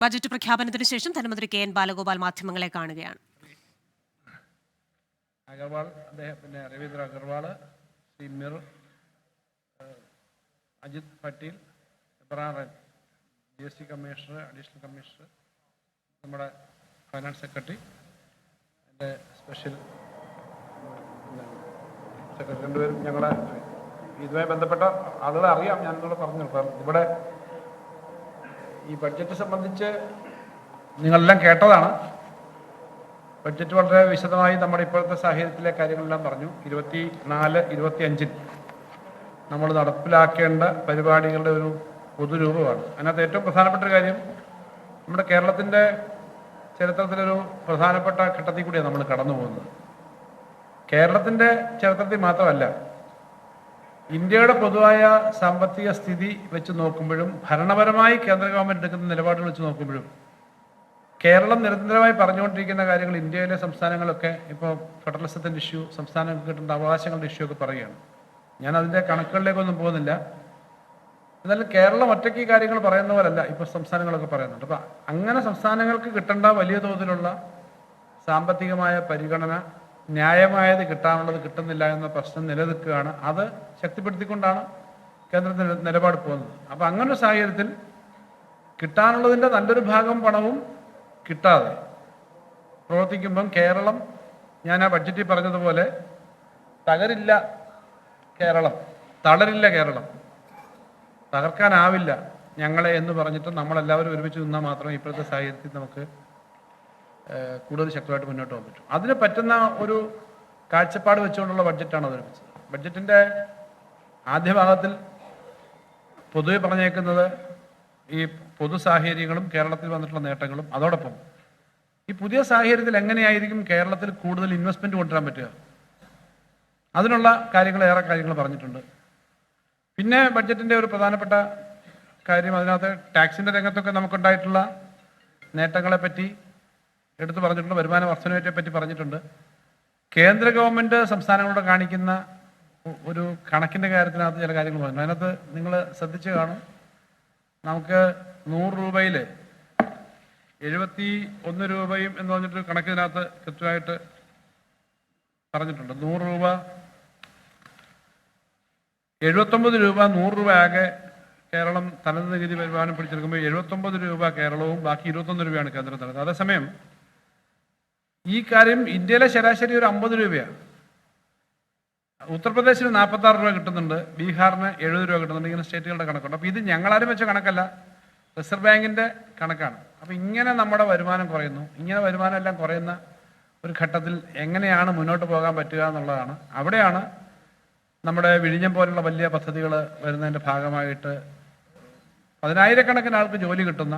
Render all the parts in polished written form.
Budget പ്രഖ്യാപനത്തിന് ശേഷം ധനമന്ത്രി കെ എൻ ബാലഗോപാൽ മാധ്യമങ്ങളെ കാണുകയാണ്. അഗർവാൾ, പിന്നെ രവീന്ദ്ര അഗർവാൾ, ശ്രീ മിർ, അജിത് പട്ടീൽ, എബ്രാറൻ, GST കമ്മീഷണർ, അഡീഷണൽ കമ്മീഷണർ, നമ്മുടെ ഫൈനാൻസ് സെക്രട്ടറി, എൻ്റെ സ്പെഷ്യൽ സെക്രട്ടറി, രണ്ടുപേരും ഞങ്ങളെ ഇതുമായി ബന്ധപ്പെട്ട ആളുകളെ അറിയാം. ഞാനിവിടെ പറഞ്ഞു. ഇവിടെ ഈ ബഡ്ജറ്റ് സംബന്ധിച്ച് നിങ്ങളെല്ലാം കേട്ടതാണ്. ബഡ്ജറ്റ് വളരെ വിശദമായി നമ്മുടെ ഇപ്പോഴത്തെ സാഹചര്യത്തിലെ കാര്യങ്ങളെല്ലാം പറഞ്ഞു. 24-25 നമ്മൾ നടപ്പിലാക്കേണ്ട പരിപാടികളുടെ ഒരു പൊതുരൂപമാണ്. അതിനകത്ത് ഏറ്റവും പ്രധാനപ്പെട്ട ഒരു കാര്യം, നമ്മുടെ കേരളത്തിൻ്റെ ചരിത്രത്തിലൊരു പ്രധാനപ്പെട്ട ഘട്ടത്തിൽ കൂടിയാണ് നമ്മൾ കടന്നു പോകുന്നത്. കേരളത്തിൻ്റെ ചരിത്രത്തിൽ മാത്രമല്ല, ഇന്ത്യയുടെ പൊതുവായ സാമ്പത്തിക സ്ഥിതി വെച്ച് നോക്കുമ്പോഴും ഭരണപരമായി കേന്ദ്ര ഗവൺമെൻറ് എടുക്കുന്ന നിലപാടുകൾ വെച്ച് നോക്കുമ്പോഴും കേരളം നിരന്തരമായി പറഞ്ഞുകൊണ്ടിരിക്കുന്ന കാര്യങ്ങൾ ഇന്ത്യയിലെ സംസ്ഥാനങ്ങളൊക്കെ ഇപ്പോൾ ഫെഡറലിസത്തിൻ്റെ ഇഷ്യൂ, സംസ്ഥാനങ്ങൾക്ക് കിട്ടേണ്ട അവകാശങ്ങളുടെ ഇഷ്യൂ ഒക്കെ പറയുകയാണ്. ഞാൻ അതിൻ്റെ കണക്കുകളിലേക്കൊന്നും പോകുന്നില്ല. എന്നാലും കേരളം ഒറ്റയ്ക്ക് കാര്യങ്ങൾ പറയുന്ന പോലല്ല ഇപ്പോൾ സംസ്ഥാനങ്ങളൊക്കെ പറയുന്നുണ്ട്. അപ്പം അങ്ങനെ സംസ്ഥാനങ്ങൾക്ക് കിട്ടേണ്ട വലിയ തോതിലുള്ള സാമ്പത്തികമായ പരിഗണന, ന്യായമായത് കിട്ടാനുള്ളത് കിട്ടുന്നില്ല എന്ന പ്രശ്നം നിലനിൽക്കുകയാണ്. അത് ശക്തിപ്പെടുത്തിക്കൊണ്ടാണ് കേന്ദ്രത്തിൻ്റെ നിലപാട് പോകുന്നത്. അപ്പം അങ്ങനൊരു സാഹചര്യത്തിൽ കിട്ടാനുള്ളതിൻ്റെ നല്ലൊരു ഭാഗം പണവും കിട്ടാതെ പ്രവർത്തിക്കുമ്പം കേരളം, ഞാൻ ആ ബഡ്ജറ്റിൽ പറഞ്ഞതുപോലെ, തകരില്ല കേരളം, തളരില്ല കേരളം, തകർക്കാനാവില്ല ഞങ്ങളെ എന്ന് പറഞ്ഞിട്ട് നമ്മളെല്ലാവരും ഒരുമിച്ച് നിന്നാൽ മാത്രമേ ഇപ്പോഴത്തെ സാഹചര്യത്തിൽ നമുക്ക് കൂടുതൽ ശക്തമായിട്ട് മുന്നോട്ട് പോകാൻ പറ്റും. അതിന് പറ്റുന്ന ഒരു കാഴ്ചപ്പാട് വെച്ചുകൊണ്ടുള്ള ബഡ്ജറ്റാണ് അവതരിപ്പിച്ചത്. ബഡ്ജറ്റിൻ്റെ ആദ്യ ഭാഗത്തിൽ പൊതുവെ പറഞ്ഞേക്കുന്നത് ഈ പൊതു സാഹചര്യങ്ങളും കേരളത്തിൽ വന്നിട്ടുള്ള നേട്ടങ്ങളും, അതോടൊപ്പം ഈ പുതിയ സാഹചര്യത്തിൽ എങ്ങനെയായിരിക്കും കേരളത്തിൽ കൂടുതൽ ഇൻവെസ്റ്റ്മെൻറ്റ് കൊണ്ടുവരാൻ പറ്റുക, അതിനുള്ള ഏറെ കാര്യങ്ങൾ പറഞ്ഞിട്ടുണ്ട്. പിന്നെ ബഡ്ജറ്റിൻ്റെ ഒരു പ്രധാനപ്പെട്ട കാര്യം, അതിനകത്ത് ടാക്സിൻ്റെ രംഗത്തൊക്കെ നമുക്കുണ്ടായിട്ടുള്ള നേട്ടങ്ങളെപ്പറ്റി എടുത്തു പറഞ്ഞിട്ടുണ്ട്. വരുമാന വർധനവിനെ പറ്റി പറഞ്ഞിട്ടുണ്ട്. കേന്ദ്ര ഗവൺമെൻറ് സംസ്ഥാനങ്ങളോട് കാണിക്കുന്ന ഒരു കണക്കിൻ്റെ കാര്യത്തിനകത്ത് ചില കാര്യങ്ങൾ പറഞ്ഞു. അതിനകത്ത് നിങ്ങൾ ശ്രദ്ധിച്ച് കാണും, നമുക്ക് 100 രൂപയിൽ 71 രൂപയും എന്ന് പറഞ്ഞിട്ട് കണക്കിനകത്ത് കൃത്യമായിട്ട് പറഞ്ഞിട്ടുണ്ട്. 100 രൂപ 79 രൂപ, 100 രൂപ ആകെ കേരളം തനത് നികുതി വരുമാനം പിടിച്ചെടുക്കുമ്പോൾ 79 രൂപ കേരളവും ബാക്കി 21 രൂപയാണ് കേന്ദ്രം തരുന്നത്. അതേസമയം ഈ കാര്യം ഇന്ത്യയിലെ ശരാശരി ഒരു 50 രൂപയാണ്. ഉത്തർപ്രദേശിന് 46 രൂപ കിട്ടുന്നുണ്ട്, ബീഹാറിന് 70 രൂപ കിട്ടുന്നുണ്ട്. ഇങ്ങനെ സ്റ്റേറ്റുകളുടെ കണക്കുണ്ട്. അപ്പോൾ ഇത് ഞങ്ങളാരും വെച്ച കണക്കല്ല, റിസർവ് ബാങ്കിൻ്റെ കണക്കാണ്. അപ്പോൾ ഇങ്ങനെ നമ്മുടെ വരുമാനം കുറയുന്നു. ഇങ്ങനെ വരുമാനം എല്ലാം കുറയുന്ന ഒരു ഘട്ടത്തിൽ എങ്ങനെയാണ് മുന്നോട്ട് പോകാൻ പറ്റുക എന്നുള്ളതാണ്. അവിടെയാണ് നമ്മുടെ വിഴിഞ്ഞം പോലുള്ള വലിയ പദ്ധതികൾ വരുന്നതിൻ്റെ ഭാഗമായിട്ട് 10,000-കണക്കിന് ആൾക്ക് ജോലി കിട്ടുന്ന,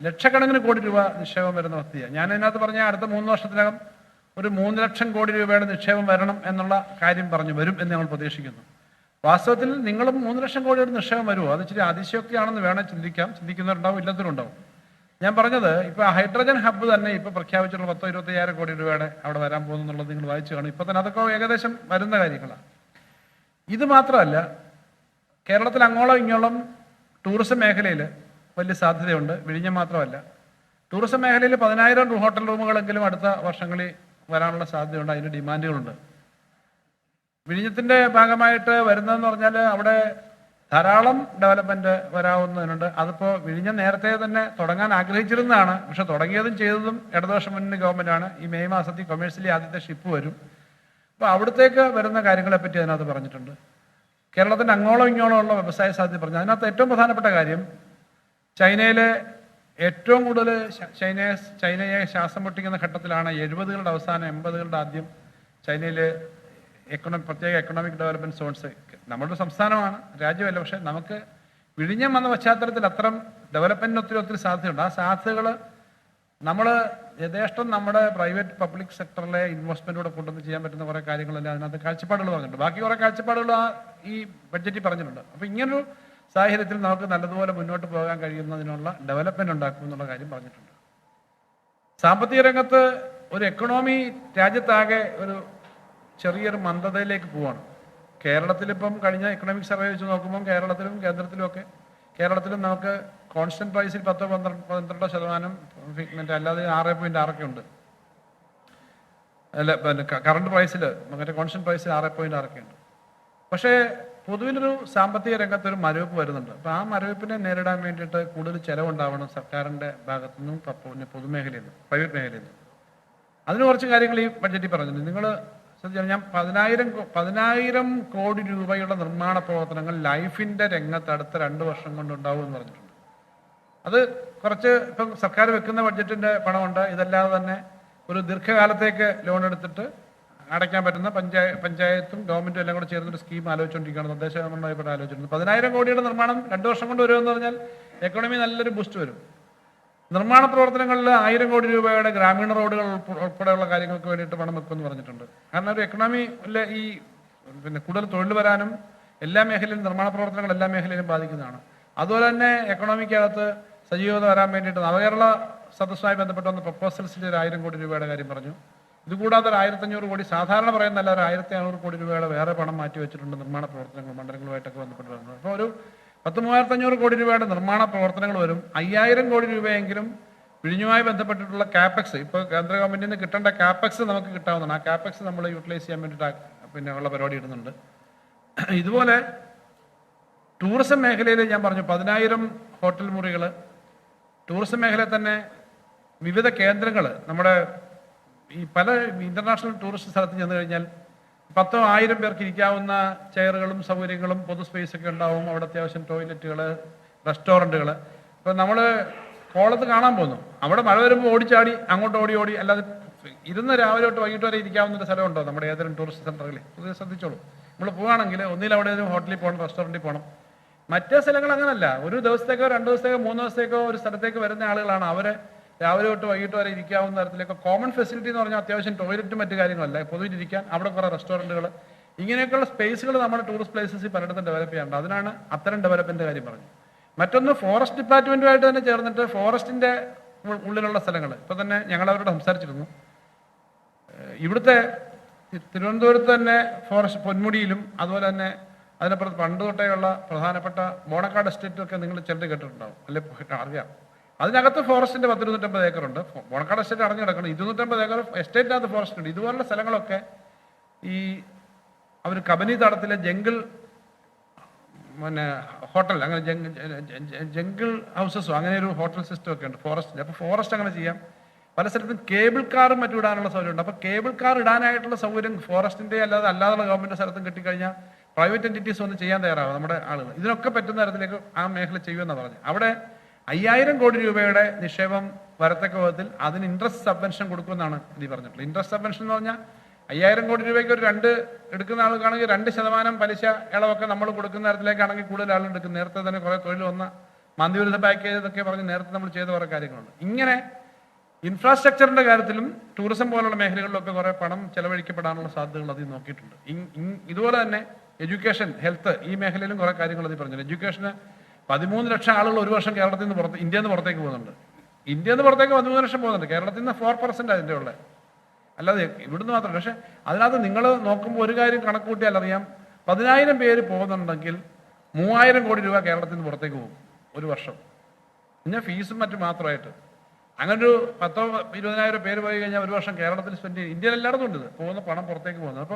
ലക്ഷക്കണക്കിന് കോടി രൂപ നിക്ഷേപം വരുന്ന പദ്ധതിയാണ്. ഞാൻ ഇതിനകത്ത് പറഞ്ഞ അടുത്ത 3 വർഷത്തിനകം ഒരു 3 ലക്ഷം കോടി രൂപയുടെ നിക്ഷേപം വരണം എന്നുള്ള കാര്യം വരും എന്ന് ഞങ്ങൾ പ്രതീക്ഷിക്കുന്നു. വാസ്തവത്തിൽ നിങ്ങളും 3 ലക്ഷം കോടിയുടെ നിക്ഷേപം വരുമോ? അത് ഇച്ചിരി അതിശയോക്തിയാണെന്ന് വേണം ചിന്തിക്കാം. ചിന്തിക്കുന്നവരുണ്ടാവും, ഇല്ലാത്തവരുണ്ടാവും. ഞാൻ പറഞ്ഞത്, ഇപ്പോൾ ഹൈഡ്രജൻ ഹബ്ബ് തന്നെ ഇപ്പോൾ പ്രഖ്യാപിച്ചിട്ടുള്ള 10-25 കോടി രൂപയുടെ അവിടെ വരാൻ പോകുന്നു എന്നുള്ളത് നിങ്ങൾ വായിച്ചു കാണും. ഇപ്പോൾ തന്നെ അതൊക്കെ ഏകദേശം വരുന്ന കാര്യങ്ങളാണ്. ഇത് മാത്രമല്ല, കേരളത്തിൽ അങ്ങോളം ഇങ്ങോളം ടൂറിസം മേഖലയിൽ വലിയ സാധ്യതയുണ്ട്. വിഴിഞ്ഞം മാത്രമല്ല, ടൂറിസം മേഖലയിൽ 10,000 ഹോട്ടൽ റൂമുകളെങ്കിലും അടുത്ത വർഷങ്ങളിൽ വരാനുള്ള സാധ്യതയുണ്ട്. അതിൻ്റെ ഡിമാൻഡുകളുണ്ട്. വിഴിഞ്ഞത്തിൻ്റെ ഭാഗമായിട്ട് വരുന്നതെന്ന് പറഞ്ഞാൽ അവിടെ ധാരാളം ഡെവലപ്മെൻറ്റ് വരാവുന്നതിനുണ്ട്. അതിപ്പോൾ വിഴിഞ്ഞം നേരത്തെ തന്നെ തുടങ്ങാൻ ആഗ്രഹിച്ചിരുന്നതാണ്. പക്ഷെ തുടങ്ങിയതും ചെയ്തതും ഇടതുപക്ഷ മുന്നണി ഗവൺമെൻറ്റാണ്. ഈ മെയ് മാസത്തിൽ കൊമേഴ്സ്യലി ആദ്യത്തെ ഷിപ്പ് വരും. അപ്പോൾ അവിടത്തേക്ക് വരുന്ന കാര്യങ്ങളെപ്പറ്റി അതിനകത്ത് പറഞ്ഞിട്ടുണ്ട്. കേരളത്തിൻ്റെ അങ്ങോളം ഇങ്ങോളം ഉള്ള വ്യവസായ സാധ്യത പറഞ്ഞു. അതിനകത്ത് ഏറ്റവും പ്രധാനപ്പെട്ട കാര്യം, ചൈനയിലെ ഏറ്റവും കൂടുതൽ ചൈനയെ ശ്വാസം പൊട്ടിക്കുന്ന ഘട്ടത്തിലാണ് 70കളുടെ അവസാനം 80കളുടെ ആദ്യം ചൈനയിൽ പ്രത്യേക എക്കണോമിക് ഡെവലപ്മെൻറ്റ് സോൺസ്, നമ്മുടെ സംസ്ഥാനമാണ്, രാജ്യമല്ല, പക്ഷേ നമുക്ക് വിഴിഞ്ഞം വന്ന പശ്ചാത്തലത്തിൽ അത്തരം ഡെവലപ്മെൻറ്റിന് ഒത്തിരി സാധ്യതയുണ്ട്. ആ സാധ്യതകൾ നമ്മൾ യഥേഷ്ടം നമ്മുടെ പ്രൈവറ്റ് പബ്ലിക് സെക്ടറിലെ ഇൻവെസ്റ്റ്മെൻറ്റൂടെ കൊണ്ടുവന്ന് ചെയ്യാൻ പറ്റുന്ന കുറേ കാര്യങ്ങളെല്ലാം അതിനകത്ത് കാഴ്ചപ്പാടുകൾ പറഞ്ഞിട്ടുണ്ട്. ബാക്കി കുറേ കാഴ്ചപ്പാടുകൾ ഈ ബഡ്ജറ്റിൽ പറഞ്ഞിട്ടുണ്ട്. അപ്പോൾ ഇങ്ങനൊരു സാഹചര്യത്തിൽ നമുക്ക് നല്ലതുപോലെ മുന്നോട്ട് പോകാൻ കഴിയുന്നതിനുള്ള ഡെവലപ്മെൻറ്റ് ഉണ്ടാക്കും എന്നുള്ള കാര്യം പറഞ്ഞിട്ടുണ്ട്. സാമ്പത്തിക രംഗത്ത് ഒരു എക്കണോമി രാജ്യത്താകെ ഒരു ചെറിയൊരു മന്ദതയിലേക്ക് പോവാണ്. കേരളത്തിലിപ്പം കഴിഞ്ഞ എക്കണോമിക് സർവേ വെച്ച് നോക്കുമ്പം കേരളത്തിലും കേന്ദ്രത്തിലുമൊക്കെ കേരളത്തിലും നമുക്ക് കോൺസ്റ്റന്റ് പ്രൈസിൽ 10-12% മറ്റേ അല്ലാതെ 6.6 ഉണ്ട്. അല്ല, പിന്നെ കറണ്ട് പ്രൈസിൽ മറ്റേ കോൺസ്റ്റന്റ് പ്രൈസിൽ 6.6 ഉണ്ട്. പക്ഷേ പൊതുവിലൊരു സാമ്പത്തിക രംഗത്തൊരു മരവിപ്പ് വരുന്നുണ്ട്. അപ്പോൾ ആ മരവിപ്പിനെ നേരിടാൻ വേണ്ടിയിട്ട് കൂടുതൽ ചിലവുണ്ടാവണം സർക്കാരിൻ്റെ ഭാഗത്തു നിന്നും പിന്നെ പൊതുമേഖലയിൽ നിന്നും പ്രൈവറ്റ് മേഖലയിൽ നിന്നും. അതിന് കുറച്ച് കാര്യങ്ങൾ ഈ ബഡ്ജറ്റിൽ പറഞ്ഞിട്ടുണ്ട്. നിങ്ങൾ ശ്രദ്ധിച്ചാൽ ഞാൻ 10,000 കോടി രൂപയുടെ നിർമ്മാണ പ്രവർത്തനങ്ങൾ ലൈഫിൻ്റെ രംഗത്ത് അടുത്ത 2 വർഷം കൊണ്ടുണ്ടാവും എന്ന് പറഞ്ഞിട്ടുണ്ട്. അത് കുറച്ച് ഇപ്പം സർക്കാർ വെക്കുന്ന ബഡ്ജറ്റിൻ്റെ പണമുണ്ട്. ഇതല്ലാതെ തന്നെ ഒരു ദീർഘകാലത്തേക്ക് ലോൺ എടുത്തിട്ട് അടയ്ക്കാൻ പറ്റുന്ന പഞ്ചായത്തും ഗവൺമെന്റും എല്ലാം കൂടെ ചേർന്നൊരു സ്കീം ആലോചിച്ചുകൊണ്ടിരിക്കുകയാണ്. നിർദ്ദേശമായിട്ട് ആലോചിച്ചിട്ടുണ്ട്. 10,000 കോടിയുടെ നിർമ്മാണം 2 വർഷം കൊണ്ട് വരുമെന്ന് പറഞ്ഞാൽ എക്കോണമി നല്ലൊരു ബൂസ്റ്റ് വരും. നിർമ്മാണ പ്രവർത്തനങ്ങളിൽ 1000 കോടി രൂപയുടെ ഗ്രാമീണ റോഡുകൾ ഉൾപ്പെടെയുള്ള കാര്യങ്ങൾക്ക് വേണ്ടിയിട്ട് പണം വെക്കുമെന്ന് പറഞ്ഞിട്ടുണ്ട്. കാരണം ഒരു എക്കണോമിയിലെ ഈ പിന്നെ കൂടുതൽ തൊഴിൽ വരാനും എല്ലാ മേഖലയിലും നിർമ്മാണ പ്രവർത്തനങ്ങൾ എല്ലാ മേഖലയിലും ബാധിക്കുന്നതാണ്. അതുപോലെ തന്നെ എക്കണോമിക്കകത്ത് സജീവത വരാൻ വേണ്ടിയിട്ട് നവകേരള സദസ്സുമായി ബന്ധപ്പെട്ട് വന്ന പ്രപ്പോസൽസിൽ 1,000 കോടി രൂപയുടെ കാര്യം പറഞ്ഞു. ഇതുകൂടാതെ ഒരു 1,500 കോടി സാധാരണ പറയുന്നല്ല, ഒരു 1,600 കോടി രൂപയുടെ വേറെ പണം മാറ്റി വെച്ചിട്ടുണ്ട് നിർമ്മാണ പ്രവർത്തനങ്ങൾ മണ്ഡലങ്ങളുമായിട്ടൊക്കെ ബന്ധപ്പെട്ട് വരുന്നത്. അപ്പോൾ ഒരു 10,350 കോടി രൂപയുടെ നിർമ്മാണ പ്രവർത്തനങ്ങൾ വരും. 5,000 കോടി രൂപയെങ്കിലും വിഴിഞ്ഞുമായി ബന്ധപ്പെട്ടിട്ടുള്ള കാപ്പക്സ്, ഇപ്പോൾ കേന്ദ്ര ഗവൺമെന്റിൽ നിന്ന് കിട്ടേണ്ട കാപ്പക്സ് നമുക്ക് കിട്ടാവുന്നതാണ്. ആ കാപ്പക്സ് നമ്മൾ യൂട്ടിലൈസ് ചെയ്യാൻ വേണ്ടിയിട്ട് പിന്നെ ഉള്ള പരിപാടി ഇടുന്നുണ്ട്. ഇതുപോലെ ടൂറിസം മേഖലയിൽ ഞാൻ പറഞ്ഞു 10,000 ഹോട്ടൽ മുറികൾ, ടൂറിസം മേഖലയിൽ തന്നെ വിവിധ കേന്ദ്രങ്ങൾ, നമ്മുടെ ഈ പല ഇന്റർനാഷണൽ ടൂറിസ്റ്റ് സ്ഥലത്ത് ചെന്ന് കഴിഞ്ഞാൽ 10,000 പേർക്ക് ഇരിക്കാവുന്ന ചെയറുകളും സൗകര്യങ്ങളും പൊതു സ്പേസ് ഒക്കെ ഉണ്ടാവും. അവിടെ അത്യാവശ്യം ടോയ്ലറ്റുകൾ, റെസ്റ്റോറൻറ്റുകൾ. ഇപ്പം നമ്മൾ കോളത്ത് കാണാൻ പോകുന്നു, അവിടെ മഴ വരുമ്പോൾ ഓടിച്ചാടി അങ്ങോട്ട് ഓടി അല്ലാതെ ഇരുന്ന് രാവിലെ തൊട്ട് വൈകിട്ട് വരെ ഇരിക്കാവുന്ന ഒരു സ്ഥലമുണ്ടോ നമ്മുടെ ഏതെങ്കിലും ടൂറിസ്റ്റ് സെൻ്ററുകളിൽ? പൊതുവെ ശ്രദ്ധിച്ചോളൂ. നമ്മൾ പോവുകയാണെങ്കിൽ ഒന്നിൽ അവിടെ ഒരു ഹോട്ടലിൽ പോകണം, റെസ്റ്റോറൻറ്റിൽ പോകണം. മറ്റേ സ്ഥലങ്ങൾ അങ്ങനല്ല. ഒരു ദിവസത്തേക്കോ 2 ദിവസത്തേക്കോ 3 ദിവസത്തേക്കോ ഒരു സ്ഥലത്തേക്ക് വരുന്ന ആളുകളാണ്. അവരെ രാവിലെ തൊട്ട് വൈകിട്ട് വരെ ഇരിക്കാവുന്ന തരത്തിലേക്ക് കോമൺ ഫെസിലിറ്റി എന്ന് പറഞ്ഞാൽ അത്യാവശ്യം ടോയ്ലറ്റും മറ്റു കാര്യങ്ങളല്ല, പൊതുവിലിരിക്കാൻ അവിടെ കുറേ റെസ്റ്റോറൻറ്റുകൾ, ഇങ്ങനെയൊക്കെയുള്ള സ്പേസുകൾ നമ്മുടെ ടൂറിസ്റ്റ് പ്ലേസസിൽ പലയിടത്തും ഡെവലപ്പ് ചെയ്യാറുണ്ട്. അതിനാണ് അത്തരം ഡെവലപ്മെൻ്റ് കാര്യം പറഞ്ഞത്. മറ്റൊന്ന് ഫോറസ്റ്റ് ഡിപ്പാർട്ട്മെൻറ്റുമായിട്ട് തന്നെ ചേർന്നിട്ട് ഫോറസ്റ്റിൻ്റെ ഉള്ളിലുള്ള സ്ഥലങ്ങൾ ഇപ്പോൾ തന്നെ ഞങ്ങളവരോട് സംസാരിച്ചിരുന്നു. ഇവിടുത്തെ തിരുവനന്തപുരത്ത് തന്നെ ഫോറസ്റ്റ് പൊന്മുടിയിലും അതുപോലെ തന്നെ അതിനപ്പുറത്ത് പണ്ട് തൊട്ടേയുള്ള പ്രധാനപ്പെട്ട ബോണക്കാട് എസ്റ്റേറ്റൊക്കെ നിങ്ങൾ ചിലർ കേട്ടിട്ടുണ്ടാവും, അല്ലെ അറിയാം. അതിനകത്ത് ഫോറസ്റ്റിന്റെ 250 ഏക്കറുണ്ട്. ബോണക്കാട് എസ്റ്റേറ്റ് അടഞ്ഞു കിടക്കണം. 250 ഏക്കർ എസ്റ്റേറ്റിനകത്ത് ഫോറസ്റ്റ് ഉണ്ട്. ഇതുപോലുള്ള സ്ഥലങ്ങളൊക്കെ ഈ അവർ കബനി തടത്തിലെ ജംഗിൾ പിന്നെ ഹോട്ടൽ, അങ്ങനെ ജംഗിൾ ഹൗസസോ അങ്ങനെ ഒരു ഹോട്ടൽ സിസ്റ്റം ഒക്കെ ഉണ്ട് ഫോറസ്റ്റിൽ. അപ്പോൾ ഫോറസ്റ്റ് അങ്ങനെ ചെയ്യാം. പല സ്ഥലത്തും കേബിൾ കാറും മറ്റും ഇടാനുള്ള സൗകര്യമുണ്ട്. അപ്പോൾ കേബിൾ കാർ ഇടാനായിട്ടുള്ള സൗകര്യം ഫോറസ്റ്റിന്റെ അല്ലാതെ ഗവൺമെന്റ് സ്ഥലത്തും കിട്ടിക്കഴിഞ്ഞാൽ പ്രൈവറ്റ് എൻറ്റിറ്റീസ് ഒന്നും ചെയ്യാൻ തയ്യാറാവും നമ്മുടെ ആളുകൾ. ഇതിനൊക്കെ പറ്റുന്ന തരത്തിലേക്ക് ആ മേഖല ചെയ്യുമെന്നാണ് പറഞ്ഞത്. അവിടെ 5,000 കോടി രൂപയുടെ നിക്ഷേപം വരത്തക്ക വിധത്തിൽ അതിന് ഇൻട്രസ്റ്റ് സബ്വെൻഷൻ കൊടുക്കുമെന്നാണ് ഇത് പറഞ്ഞിട്ടുള്ളത്. ഇൻട്രസ്റ്റ് സബ്വെൻഷൻ എന്ന് പറഞ്ഞാൽ 5,000 കോടി രൂപയ്ക്ക് ഒരു 2 എടുക്കുന്ന ആളുകൾക്കാണെങ്കിൽ 2% പലിശ ഇളവൊക്കെ നമ്മൾ കൊടുക്കുന്ന തരത്തിലേക്കാണെങ്കിൽ കൂടുതൽ ആളുകൾ എടുക്കും. നേരത്തെ തന്നെ കുറേ തൊഴിൽ വന്ന മന്ദിവിരുദ്ധ പാക്കേജ് എന്നൊക്കെ പറഞ്ഞ് നേരത്തെ നമ്മൾ ചെയ്ത കുറേ കാര്യങ്ങളുണ്ട്. ഇങ്ങനെ ഇൻഫ്രാസ്ട്രക്ചറിന്റെ കാര്യത്തിലും ടൂറിസം പോലുള്ള മേഖലകളിലൊക്കെ കുറേ പണം ചെലവഴിക്കപ്പെടാനുള്ള സാധ്യതകൾ അതിൽ നോക്കിയിട്ടുണ്ട്. ഇതുപോലെ തന്നെ എഡ്യൂക്കേഷൻ, ഹെൽത്ത്, ഈ മേഖലയിലും കുറേ കാര്യങ്ങൾ അതിൽ പറഞ്ഞു. എഡ്യൂക്കേഷന് 13 ലക്ഷം ആളുകൾ ഒരു വർഷം കേരളത്തിൽ നിന്ന് ഇന്ത്യയിൽ നിന്ന് പുറത്തേക്ക് പോകുന്നുണ്ട്. ഇന്ത്യയിൽ നിന്ന് പുറത്തേക്ക് 13 ലക്ഷം പോകുന്നുണ്ട്. കേരളത്തിൽ നിന്ന് 4% അതിൻ്റെ ഉള്ളത്, അല്ലാതെ ഇവിടുന്ന് മാത്രമല്ല. പക്ഷെ അതിനകത്ത് നിങ്ങൾ നോക്കുമ്പോൾ ഒരു കാര്യം കണക്ക് കൂട്ടിയാൽ അറിയാം, 10,000 പേര് പോകുന്നുണ്ടെങ്കിൽ 3,000 കോടി രൂപ കേരളത്തിൽ നിന്ന് പുറത്തേക്ക് പോകും ഒരു വർഷം. പിന്നെ ഫീസും മറ്റും മാത്രമായിട്ട്. അങ്ങനെ ഒരു 10,000-20,000 പേര് പോയി കഴിഞ്ഞാൽ ഒരു വർഷം കേരളത്തിൽ സ്പെൻഡ് ചെയ്യും. ഇന്ത്യയിൽ എല്ലായിടത്തും ഉണ്ട് പോകുന്ന പണം പുറത്തേക്ക് പോകുന്നത്.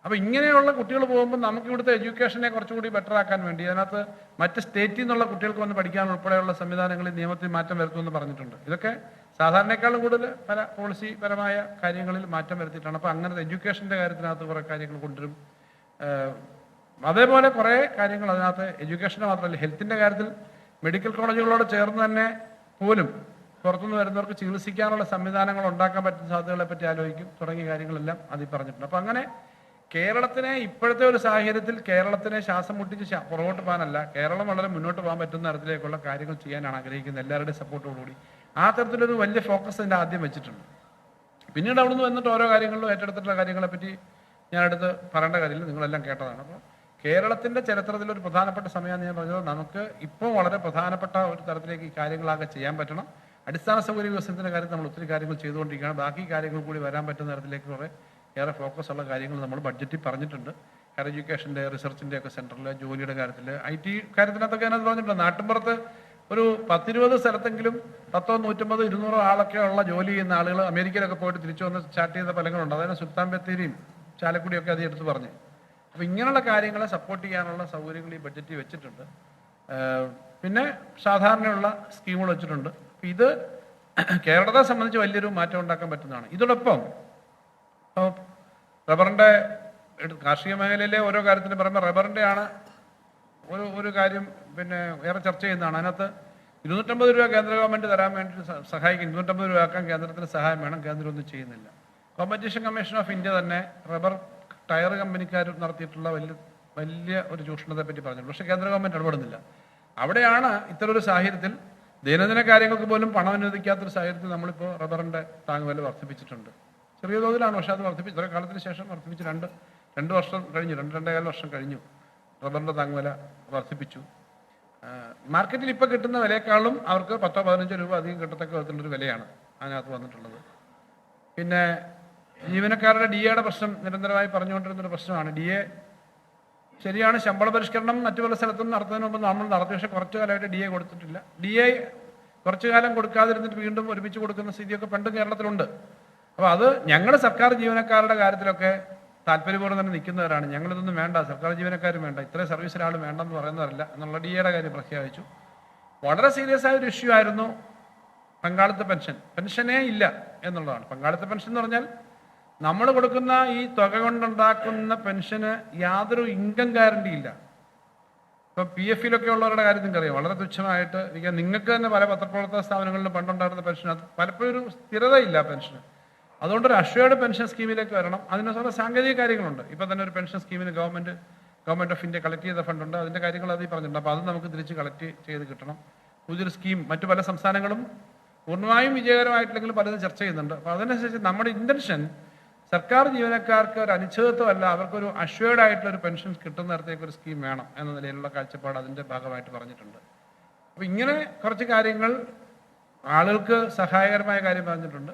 അപ്പോൾ ഇങ്ങനെയുള്ള കുട്ടികൾ പോകുമ്പോൾ നമുക്ക് ഇവിടുത്തെ എഡ്യൂക്കേഷനെ കുറച്ചുകൂടി ബെറ്റർ ആക്കാൻ വേണ്ടി അതിനകത്ത് മറ്റ് സ്റ്റേറ്റിൽ നിന്നുള്ള കുട്ടികൾക്ക് വന്ന് പഠിക്കാൻ ഉൾപ്പെടെയുള്ള സംവിധാനങ്ങളിൽ നിയമത്തിൽ മാറ്റം വരുത്തുമെന്ന് പറഞ്ഞിട്ടുണ്ട്. ഇതൊക്കെ സാധാരണക്കാളും കൂടുതൽ പല പോളിസി പരമായ കാര്യങ്ങളിൽ മാറ്റം വരുത്തിയിട്ടാണ്. അപ്പോൾ അങ്ങനത്തെ എഡ്യൂക്കേഷൻ്റെ കാര്യത്തിനകത്ത് കുറേ കാര്യങ്ങൾ കൊണ്ടുവരും. അതേപോലെ കുറേ കാര്യങ്ങൾ അതിനകത്ത് എഡ്യൂക്കേഷൻ്റെ മാത്രമല്ല, ഹെൽത്തിൻ്റെ കാര്യത്തിൽ മെഡിക്കൽ കോളേജുകളോട് ചേർന്ന് തന്നെ പോലും പുറത്തുനിന്ന് വരുന്നവർക്ക് ചികിത്സിക്കാനുള്ള സംവിധാനങ്ങൾ ഉണ്ടാക്കാൻ പറ്റുന്ന സാധ്യതകളെ പറ്റി ആലോചിക്കും. തുടങ്ങിയ കാര്യങ്ങളെല്ലാം അതിൽ പറഞ്ഞിട്ടുണ്ട്. അപ്പോൾ അങ്ങനെ കേരളത്തിനെ ഇപ്പോഴത്തെ ഒരു സാഹചര്യത്തിൽ കേരളത്തിനെ ശ്വാസം മുട്ടിച്ച് പുറകോട്ട് പോകാനല്ല, കേരളം വളരെ മുന്നോട്ട് പോകാൻ പറ്റുന്ന തരത്തിലേക്കുള്ള കാര്യങ്ങൾ ചെയ്യാനാണ് ആഗ്രഹിക്കുന്നത്, എല്ലാവരുടെയും സപ്പോർട്ടോടുകൂടി. ആ തരത്തിലൊരു വലിയ ഫോക്കസ് അതിൻ്റെ ആദ്യം വെച്ചിട്ടുണ്ട്. പിന്നീട് അവിടുന്ന് വന്നിട്ട് ഓരോ കാര്യങ്ങളിലും ഏറ്റെടുത്തിട്ടുള്ള കാര്യങ്ങളെപ്പറ്റി ഞാനടുത്ത് പറയേണ്ട കാര്യമില്ല, നിങ്ങളെല്ലാം കേട്ടതാണ്. അപ്പോൾ കേരളത്തിൻ്റെ ചരിത്രത്തിലൊരു പ്രധാനപ്പെട്ട സമയമാണ് ഞാൻ പറഞ്ഞത്. നമുക്ക് ഇപ്പോൾ വളരെ പ്രധാനപ്പെട്ട ഒരു തരത്തിലേക്ക് ഈ കാര്യങ്ങളാകെ ചെയ്യാൻ പറ്റണം. അടിസ്ഥാന സൗകര്യ വികസനത്തിൻ്റെ കാര്യത്തിൽ നമ്മൾ ഒത്തിരി കാര്യങ്ങൾ ചെയ്തുകൊണ്ടിരിക്കുകയാണ്. ബാക്കി കാര്യങ്ങൾ കൂടി വരാൻ പറ്റുന്ന തരത്തിലേക്ക് കുറേ ഏറെ ഫോക്കസ് ഉള്ള കാര്യങ്ങൾ നമ്മൾ ബഡ്ജറ്റിൽ പറഞ്ഞിട്ടുണ്ട്. ഹയർ എഡ്യൂക്കേഷൻ്റെ, റിസർച്ചിൻ്റെ ഒക്കെ സെൻറ്ററിൽ, ജോലിയുടെ കാര്യത്തിൽ, IT കാര്യത്തിനകത്തൊക്കെ അതിനകത്ത് പറഞ്ഞിട്ടുണ്ട്. നാട്ടിൻപുറത്ത് ഒരു 10-20 സ്ഥലത്തെങ്കിലും 10, 150, 200 ആളൊക്കെ ഉള്ള ജോലി ചെയ്യുന്ന ആളുകൾ അമേരിക്കയിലൊക്കെ പോയിട്ട് തിരിച്ചു വന്ന് സ്റ്റാർട്ട് ചെയ്ത ഫലങ്ങളുണ്ട്. അതായത് സുൽത്താൻ ബത്തേരിയും ചാലക്കുടിയൊക്കെ അത് എടുത്ത് പറഞ്ഞു. അപ്പോൾ ഇങ്ങനെയുള്ള കാര്യങ്ങളെ സപ്പോർട്ട് ചെയ്യാനുള്ള സൗകര്യങ്ങൾ ഈ ബഡ്ജറ്റിൽ വെച്ചിട്ടുണ്ട്. പിന്നെ സാധാരണയുള്ള സ്കീമുകൾ വെച്ചിട്ടുണ്ട്. ഇത് കേരളത്തെ സംബന്ധിച്ച് വലിയൊരു മാറ്റം ഉണ്ടാക്കാൻ പറ്റുന്നതാണ്. ഇതോടൊപ്പം റബ്ബറിൻ്റെ കാർഷിക മേഖലയിലെ ഓരോ കാര്യത്തിന് പറയുമ്പോൾ റബ്ബറിൻ്റെയാണ് ഒരു കാര്യം പിന്നെ ഏറെ ചർച്ച ചെയ്യുന്നതാണ്. അതിനകത്ത് 250 രൂപ കേന്ദ്ര ഗവൺമെൻറ് തരാൻ വേണ്ടി സഹായിക്കും. 250 രൂപ ആക്കാൻ കേന്ദ്രത്തിന് സഹായം വേണം. കേന്ദ്രം ഒന്നും ചെയ്യുന്നില്ല. കോമ്പറ്റീഷൻ കമ്മീഷൻ ഓഫ് ഇന്ത്യ തന്നെ റബ്ബർ ടയർ കമ്പനിക്കാർ നടത്തിയിട്ടുള്ള വലിയ ഒരു ചൂഷണത്തെ പറ്റി പറഞ്ഞിട്ടുണ്ട്. പക്ഷേ കേന്ദ്ര ഗവൺമെൻറ് ഇടപെടുന്നില്ല. അവിടെയാണ് ഇത്തരൊരു സാഹചര്യത്തിൽ ദൈനംദിന കാര്യങ്ങൾക്ക് പോലും പണം അനുവദിക്കാത്തൊരു സാഹചര്യത്തിൽ നമ്മളിപ്പോൾ റബ്ബറിൻ്റെ താങ്ങുവില വർദ്ധിപ്പിച്ചിട്ടുണ്ട്. ചെറിയ തോതിലാണ്, പക്ഷേ അത് വർദ്ധിപ്പിച്ചു. ഇത്ര കാലത്തിന് ശേഷം വർദ്ധിപ്പിച്ച് 2 വർഷം കഴിഞ്ഞു, 2-2.25 വർഷം കഴിഞ്ഞു റബ്ബറിൻ്റെ താങ്ങുവില വർദ്ധിപ്പിച്ചു. മാർക്കറ്റിൽ ഇപ്പോൾ കിട്ടുന്ന വിലയേക്കാളും അവർക്ക് 10-15 രൂപ അധികം കിട്ടത്തക്ക വിധത്തിലുള്ളൊരു വിലയാണ് അതിനകത്ത് വന്നിട്ടുള്ളത്. പിന്നെ ജീവനക്കാരുടെ DA പ്രശ്നം നിരന്തരമായി പറഞ്ഞുകൊണ്ടിരുന്നൊരു പ്രശ്നമാണ്. DA ശരിയാണ്, ശമ്പള പരിഷ്കരണം മറ്റു പല സ്ഥലത്തും നടത്തുന്നതിന് മുമ്പ് നമ്മൾ നടത്തി. പക്ഷേ കുറച്ചു കാലമായിട്ട് DA കൊടുത്തിട്ടില്ല. DA കുറച്ചു കാലം കൊടുക്കാതിരുന്നിട്ട് വീണ്ടും ഒരുമിച്ച് കൊടുക്കുന്ന സ്ഥിതിയൊക്കെ പണ്ടും കേരളത്തിലുണ്ട്. അപ്പോൾ അത് ഞങ്ങൾ സർക്കാർ ജീവനക്കാരുടെ കാര്യത്തിലൊക്കെ താല്പര്യപൂർവ്വം തന്നെ നിൽക്കുന്നവരാണ്. ഞങ്ങളിതൊന്നും വേണ്ട, സർക്കാർ ജീവനക്കാരും വേണ്ട, ഇത്രയും സർവീസ് ഒരാൾ വേണ്ടെന്ന് പറയുന്നവരല്ല എന്നുള്ള DA കാര്യം പ്രഖ്യാപിച്ചു. വളരെ സീരിയസ് ആയ ഒരു ഇഷ്യൂ ആയിരുന്നു പങ്കാളിത്ത പെൻഷൻ. പെൻഷനേ ഇല്ല എന്നുള്ളതാണ്. പങ്കാളിത്ത പെൻഷൻ എന്ന് പറഞ്ഞാൽ നമ്മൾ കൊടുക്കുന്ന ഈ തുക കൊണ്ടുണ്ടാക്കുന്ന പെൻഷന് യാതൊരു ഇൻകം ഗ്യാരണ്ടി ഇല്ല. ഇപ്പോൾ PF-ലൊക്കെ ഉള്ളവരുടെ കാര്യം നിങ്ങൾക്കറിയാം, വളരെ തുച്ഛമായിട്ട് നിങ്ങൾക്ക് തന്നെ പല പത്രപ്രവർത്തന സ്ഥാപനങ്ങളിലും പണ്ടുണ്ടായിരുന്ന പെൻഷൻ അത് പലപ്പോഴും ഒരു സ്ഥിരതയില്ല പെൻഷന്. അതുകൊണ്ടൊരു അഷ്വേർഡ് പെൻഷൻ സ്കീമിലേക്ക് വരണം. അതിനുള്ള സാങ്കേതിക കാര്യങ്ങളുണ്ട്. ഇപ്പോൾ തന്നെ ഒരു പെൻഷൻ സ്കീമിന് ഗവൺമെൻറ് ഓഫ് ഇന്ത്യ കളക്ട് ചെയ്ത ഫണ്ടുണ്ട്. അതിൻ്റെ കാര്യങ്ങൾ അതിൽ പറഞ്ഞിട്ടുണ്ട്. അപ്പോൾ അത് നമുക്ക് തിരിച്ച് കളക്ട് ചെയ്ത് കിട്ടണം. പുതിയൊരു സ്കീം മറ്റു പല സംസ്ഥാനങ്ങളും പൂർണ്ണമായും വിജയകരമായിട്ടില്ലെങ്കിലും പലതും ചർച്ച ചെയ്യുന്നുണ്ട്. അപ്പോൾ അതിനനുസരിച്ച് നമ്മുടെ ഇൻറ്റൻഷൻ സർക്കാർ ജീവനക്കാർക്ക് ഒരു അനിശ്ചിതത്വമല്ല, അവർക്കൊരു അഷ്വേർഡ് ആയിട്ടുള്ളൊരു പെൻഷൻ കിട്ടുന്ന തരത്തേക്ക് ഒരു സ്കീം വേണം എന്ന നിലയിലുള്ള കാഴ്ചപ്പാട് അതിൻ്റെ ഭാഗമായിട്ട് പറഞ്ഞിട്ടുണ്ട്. അപ്പോൾ ഇങ്ങനെ കുറച്ച് കാര്യങ്ങൾ ആളുകൾക്ക് സഹായകരമായ കാര്യം പറഞ്ഞിട്ടുണ്ട്.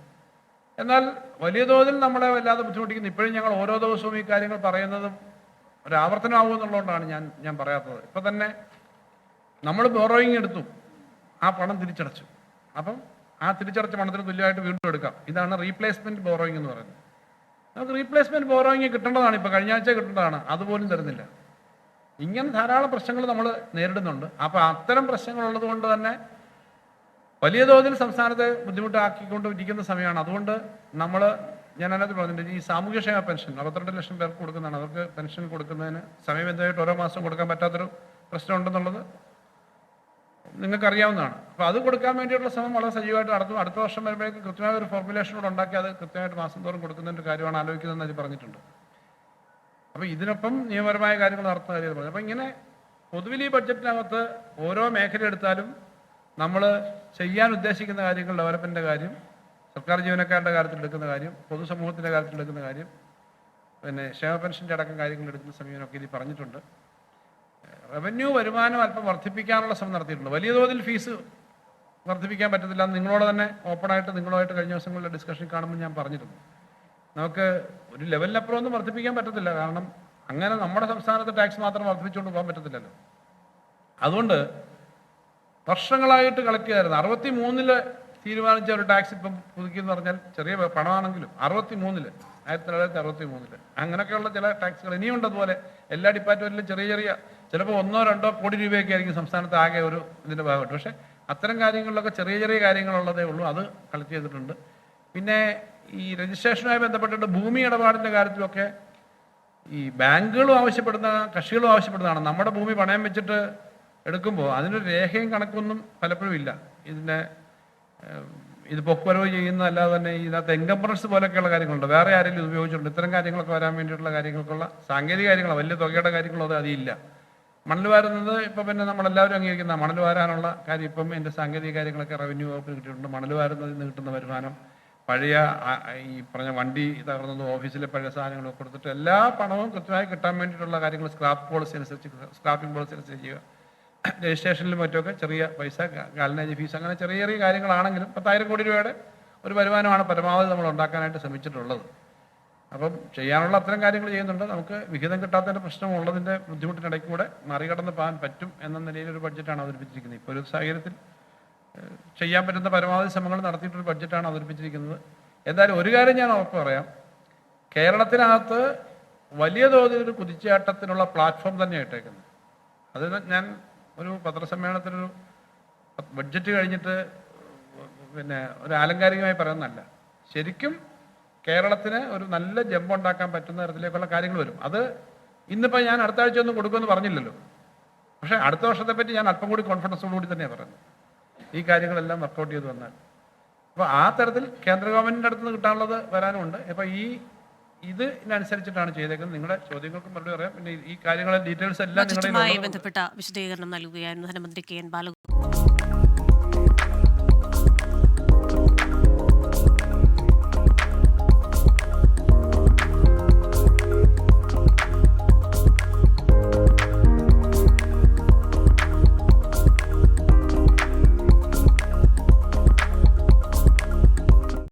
എന്നാൽ വലിയ തോതിൽ നമ്മളെ വല്ലാതെ ബുദ്ധിമുട്ടിക്കുന്നു. ഇപ്പോഴും ഞങ്ങൾ ഓരോ ദിവസവും ഈ കാര്യങ്ങൾ പറയുന്നതും ഒരു ആവർത്തനമാകുമെന്നുള്ളതുകൊണ്ടാണ് ഞാൻ പറയാത്തത്. ഇപ്പം തന്നെ നമ്മൾ ബോറോയിങ് എടുത്തു, ആ പണം തിരിച്ചടച്ചു. അപ്പം ആ തിരിച്ചടച്ച പണത്തിന് തുല്യമായിട്ട് വീണ്ടും എടുക്കാം. ഇതാണ് റീപ്ലേസ്മെൻറ്റ് ബോറോയിങ് എന്ന് പറയുന്നത്. നമുക്ക് റീപ്ലേസ്മെൻറ്റ് ബോറോയിങ് കിട്ടേണ്ടതാണ്. ഇപ്പോൾ കഴിഞ്ഞ ആഴ്ച കിട്ടേണ്ടതാണ്, അതുപോലും തരുന്നില്ല. ഇങ്ങനെ ധാരാളം പ്രശ്നങ്ങൾ നമ്മൾ നേരിടുന്നുണ്ട്. അപ്പോൾ അത്തരം പ്രശ്നങ്ങളുള്ളത് കൊണ്ട് തന്നെ വലിയ തോതിൽ സംസ്ഥാനത്തെ ബുദ്ധിമുട്ടാക്കിക്കൊണ്ടിരിക്കുന്ന സമയമാണ്. അതുകൊണ്ട് ഞാൻ അതിനകത്ത് പറഞ്ഞിട്ടുണ്ട്, ഈ സാമൂഹ്യക്ഷേമ പെൻഷൻ 62 ലക്ഷം പേർക്ക് കൊടുക്കുന്നതാണ്. അവർക്ക് പെൻഷൻ കൊടുക്കുന്നതിന് സമയബന്ധമായിട്ട് ഓരോ മാസം കൊടുക്കാൻ പറ്റാത്തൊരു പ്രശ്നമുണ്ടെന്നുള്ളത് നിങ്ങൾക്കറിയാവുന്നതാണ്. അപ്പോൾ അത് കൊടുക്കാൻ വേണ്ടിയിട്ടുള്ള ശ്രമം വളരെ സജീവമായിട്ട് നടത്തും. അടുത്ത വർഷം വരുമ്പോഴേക്കും കൃത്യമായ ഒരു ഫോർമുലേഷനോട് ഉണ്ടാക്കി അത് കൃത്യമായിട്ട് മാസം തോറും കൊടുക്കുന്നതിൻ്റെ കാര്യമാണ് ആലോചിക്കുന്നതെന്ന് അത് പറഞ്ഞിട്ടുണ്ട്. അപ്പോൾ ഇതിനൊപ്പം നിയമപരമായ കാര്യങ്ങൾ നടത്തുന്ന കാര്യം പറഞ്ഞു. അപ്പോൾ ഇങ്ങനെ പൊതുവിൽ ഈ ബഡ്ജറ്റിനകത്ത് ഓരോ മേഖല എടുത്താലും നമ്മൾ ചെയ്യാൻ ഉദ്ദേശിക്കുന്ന കാര്യങ്ങൾ, ഡെവലപ്മെൻറ്റിൻ്റെ കാര്യം, സർക്കാർ ജീവനക്കാരുടെ കാര്യത്തിൽ എടുക്കുന്ന കാര്യം, പൊതുസമൂഹത്തിൻ്റെ കാര്യത്തിൽ എടുക്കുന്ന കാര്യം, പിന്നെ ക്ഷേമ പെൻഷൻ്റെ അടക്കം കാര്യങ്ങൾ എടുക്കുന്ന സമയമൊക്കെ ഇതിൽ പറഞ്ഞിട്ടുണ്ട്. റവന്യൂ വരുമാനം അല്പം വർദ്ധിപ്പിക്കാനുള്ള ശ്രമം നടത്തിയിട്ടുണ്ട്. വലിയ തോതിൽ ഫീസ് വർദ്ധിപ്പിക്കാൻ പറ്റത്തില്ല. നിങ്ങളോട് തന്നെ ഓപ്പണായിട്ട് നിങ്ങളുമായിട്ട് കഴിഞ്ഞ ദിവസങ്ങളിലെ ഡിസ്കഷൻ കാണുമ്പോൾ ഞാൻ പറഞ്ഞിരുന്നു, നമുക്ക് ഒരു ലെവലിനപ്പുറം ഒന്നും വർദ്ധിപ്പിക്കാൻ പറ്റത്തില്ല. കാരണം അങ്ങനെ നമ്മുടെ സംസ്ഥാനത്ത് ടാക്സ് മാത്രം വർദ്ധിപ്പിച്ചുകൊണ്ട് പോകാൻ പറ്റത്തില്ലല്ലോ. അതുകൊണ്ട് വർഷങ്ങളായിട്ട് കളക്ട് ചെയ്തായിരുന്നു. 63-ല് തീരുമാനിച്ച ഒരു ടാക്സ് ഇപ്പം പുതുക്കിയെന്ന് പറഞ്ഞാൽ ചെറിയ പണമാണെങ്കിലും 63-ല് 1963-ല് അങ്ങനെയൊക്കെയുള്ള ചില ടാക്സുകൾ ഇനിയുണ്ട്. അതുപോലെ എല്ലാ ഡിപ്പാർട്ട്മെൻറ്റിലും ചെറിയ ചിലപ്പോൾ 1-2 കോടി രൂപയൊക്കെ ആയിരിക്കും സംസ്ഥാനത്ത് ആകെ ഒരു ഇതിൻ്റെ ഭാഗമായിട്ട്. പക്ഷേ അത്തരം കാര്യങ്ങളിലൊക്കെ ചെറിയ കാര്യങ്ങളുള്ളതേ ഉള്ളൂ. അത് കളക്ട് ചെയ്തിട്ടുണ്ട്. പിന്നെ ഈ രജിസ്ട്രേഷനുമായി ബന്ധപ്പെട്ടിട്ട് ഭൂമി ഇടപാടിൻ്റെ കാര്യത്തിലൊക്കെ ഈ ബാങ്കുകളും ആവശ്യപ്പെടുന്ന കക്ഷികളും ആവശ്യപ്പെടുന്നതാണ്. നമ്മുടെ ഭൂമി പണയം വെച്ചിട്ട് എടുക്കുമ്പോൾ അതിനൊരു രേഖയും കണക്കൊന്നും പലപ്പോഴും ഇല്ല. ഇത് പൊക്കുവരവ് ചെയ്യുന്നതല്ലാതെ തന്നെ ഇതിനകത്ത് എൻകംബറൻസ് പോലെയൊക്കെയുള്ള കാര്യങ്ങളുണ്ട്. വേറെ ആരെങ്കിലും ഇത് ഉപയോഗിച്ചിട്ടുണ്ട്. ഇത്തരം കാര്യങ്ങളൊക്കെ വരാൻ വേണ്ടിയിട്ടുള്ള കാര്യങ്ങൾക്കുള്ള സാങ്കേതിക കാര്യങ്ങളോ വലിയ തുകയുടെ കാര്യങ്ങളോ അത് അതില്ല. മണൽ വാരുന്നത് ഇപ്പം പിന്നെ നമ്മളെല്ലാവരും അംഗീകരിക്കുന്ന മണൽ വാരാനുള്ള കാര്യം ഇപ്പം എൻ്റെ സാങ്കേതിക കാര്യങ്ങളൊക്കെ റവന്യൂ വകുപ്പിന് കിട്ടിയിട്ടുണ്ട്. മണൽ വാരുന്നതിൽ നിന്ന് കിട്ടുന്ന വരുമാനം, പഴയ ഈ പറഞ്ഞ വണ്ടി തകർന്നതും ഓഫീസിലെ പഴയ സാധനങ്ങളൊക്കെ കൊടുത്തിട്ട് എല്ലാ പണവും കൃത്യമായി കിട്ടാൻ വേണ്ടിയിട്ടുള്ള കാര്യങ്ങൾ സ്ക്രാപ്പിംഗ് പോളിസി അനുസരിച്ച് ചെയ്യുക. രജിസ്ട്രേഷനിലും മറ്റുമൊക്കെ ചെറിയ പൈസ, ഗാലനേജ് ഫീസ്, അങ്ങനെ ചെറിയ കാര്യങ്ങളാണെങ്കിലും 10,000 കോടി രൂപയുടെ ഒരു വരുമാനമാണ് പരമാവധി നമ്മൾ ഉണ്ടാക്കാനായിട്ട് ശ്രമിച്ചിട്ടുള്ളത്. അപ്പം ചെയ്യാനുള്ള അത്തരം കാര്യങ്ങൾ ചെയ്യുന്നുണ്ട്. നമുക്ക് വിഹിതം കിട്ടാത്തതിൻ്റെ പ്രശ്നമുള്ളതിൻ്റെ ബുദ്ധിമുട്ടിനിടയ്ക്ക് കൂടെ മറികടന്ന് പോകാൻ പറ്റും എന്ന നിലയിൽ ഒരു ബഡ്ജറ്റാണ് അവതരിപ്പിച്ചിരിക്കുന്നത്. ഇപ്പോൾ ഒരു സാഹചര്യത്തിൽ ചെയ്യാൻ പറ്റുന്ന പരമാവധി ശ്രമങ്ങൾ നടത്തിയിട്ടൊരു ബഡ്ജറ്റാണ് അവതരിപ്പിച്ചിരിക്കുന്നത്. എന്തായാലും ഒരു കാര്യം ഞാൻ ഉറപ്പ് പറയാം, കേരളത്തിനകത്ത് വലിയ തോതിൽ ഒരു കുതിച്ചുചാട്ടത്തിനുള്ള പ്ലാറ്റ്ഫോം തന്നെ ഇട്ടേക്കുന്നത്. അത് ഞാൻ ഒരു പത്രസമ്മേളനത്തിലൊരു ബഡ്ജറ്റ് കഴിഞ്ഞിട്ട് പിന്നെ ഒരു ആലങ്കാരികമായി പറയുന്നതല്ല. ശരിക്കും കേരളത്തിന് ഒരു നല്ല ജമ്പ് ഉണ്ടാക്കാൻ പറ്റുന്ന തരത്തിലേക്കുള്ള കാര്യങ്ങൾ വരും. അത് ഇന്നിപ്പോൾ ഞാൻ അടുത്ത ആഴ്ച ഒന്നും കൊടുക്കുമെന്ന് പറഞ്ഞില്ലല്ലോ. പക്ഷേ അടുത്ത വർഷത്തെപ്പറ്റി ഞാൻ അല്പം കൂടി കോൺഫിഡൻസോടുകൂടി തന്നെയാണ് പറയുന്നത്, ഈ കാര്യങ്ങളെല്ലാം വർക്കൗട്ട് ചെയ്ത് വന്നാൽ. അപ്പോൾ ആ തരത്തിൽ കേന്ദ്ര ഗവൺമെൻറ്റിൻ്റെ അടുത്ത് നിന്ന് കിട്ടാനുള്ളത് വരാനുമുണ്ട്. അപ്പോൾ ഇതിനനുസരിച്ചിട്ടാണ് ചെയ്തേക്കുന്നത്. നിങ്ങളുടെ ചോദ്യങ്ങൾക്ക് മറുപടി പറയാം. പിന്നെ ഈ കാര്യങ്ങളുടെ ഡീറ്റെയിൽസ് എല്ലാം ബജറ്റുമായി നിങ്ങളുടെ ബന്ധപ്പെട്ട വിശദീകരണം നൽകുകയായിരുന്നു ധനമന്ത്രി കെ എൻ ബാലഗോപാൽ.